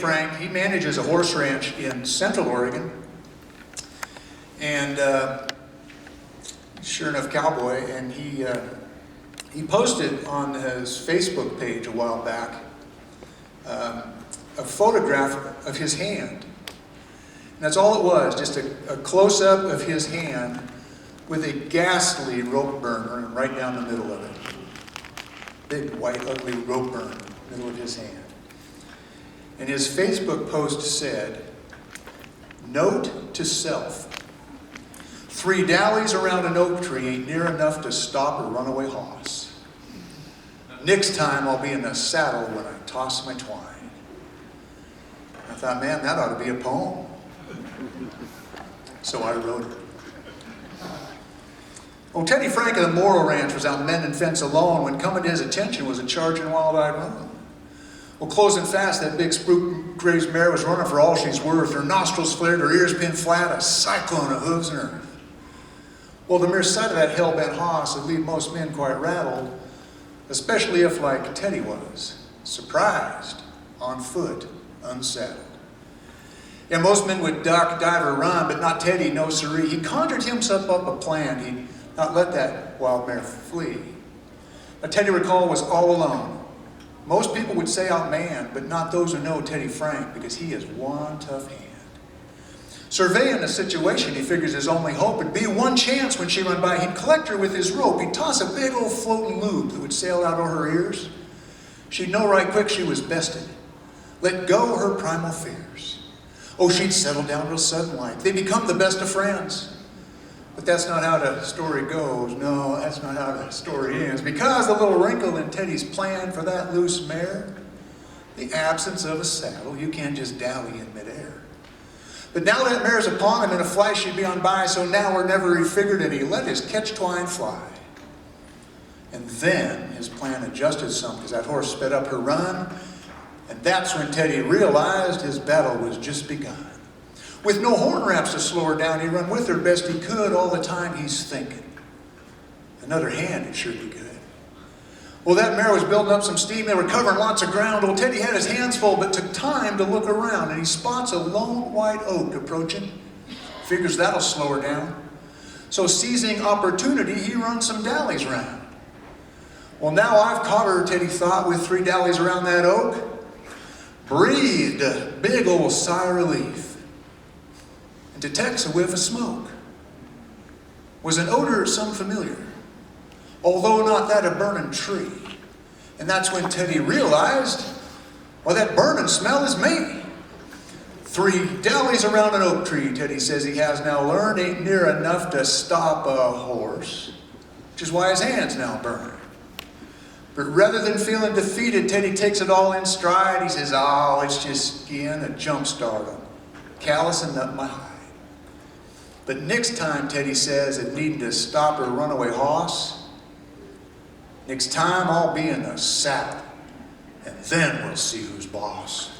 Frank, he manages a horse ranch in Central Oregon. And sure enough, Cowboy, and he posted on his Facebook page a while back a photograph of his hand. And that's all it was, just a close-up of his hand with a ghastly rope burn right down the middle of it. Big, white, ugly rope burn in the middle of his hand. And his Facebook post said, "Note to self, 3 dallies around an oak tree ain't near enough to stop a runaway hoss. Next time I'll be in the saddle when I toss my twine." I thought, man, that ought to be a poem. So I wrote it. Well, Teddy Franke of the Morrow Ranch was out mending fence alone when coming to his attention was a charging wild-eyed roan. Well, closing fast, that big spruce grazed mare was running for all she's worth. Her nostrils flared, her ears pinned flat, a cyclone of hooves and earth. Well, the mere sight of that hell-bent hoss would leave most men quite rattled, especially if, like Teddy was, surprised, on foot, unsaddled. And most men would duck, dive, or run, but not Teddy, no siree. He conjured himself up a plan. He'd not let that wild mare flee. Now, Teddy recall was all alone. Most people would say outmanned, but not those who know Teddy Franke, because he is one tough hand. Surveying the situation, he figures his only hope would be one chance when she run by. He'd collect her with his rope. He'd toss a big old floating loop that would sail out over her ears. She'd know right quick she was bested. Let go her primal fears. Oh, she'd settle down real sudden like. They become the best of friends. But that's not how the story goes. No, that's not how the story ends. Because the little wrinkle in Teddy's plan for that loose mare, the absence of a saddle, you can't just dally in midair. But now that mare's upon him, in a flash she'd be on by, so now or never he figured it. He let his catch twine fly. And then his plan adjusted some, because that horse sped up her run, and that's when Teddy realized his battle was just begun. With no horn wraps to slow her down, he run with her best he could. All the time he's thinking, another hand would sure be good. Well, that mare was building up some steam. They were covering lots of ground. Old Teddy had his hands full, but took time to look around, and he spots a lone white oak approaching. Figures that'll slow her down. So seizing opportunity, he runs some dallies round. Well, now I've caught her, Teddy thought, with 3 dallies around that oak. Breathed a big old sigh of relief, and detects a whiff of smoke. Was an odor some familiar, although not that of burning tree. And that's when Teddy realized, well, that burning smell is me. 3 dallies around an oak tree, Teddy says he has now learned, ain't near enough to stop a horse, which is why his hands now burn. But rather than feeling defeated, Teddy takes it all in stride. He says, oh, it's just skin, a jump start, callousing up my hide. But next time, Teddy says, it needing to stop her runaway hoss, next time I'll be in the saddle, and then we'll see who's boss.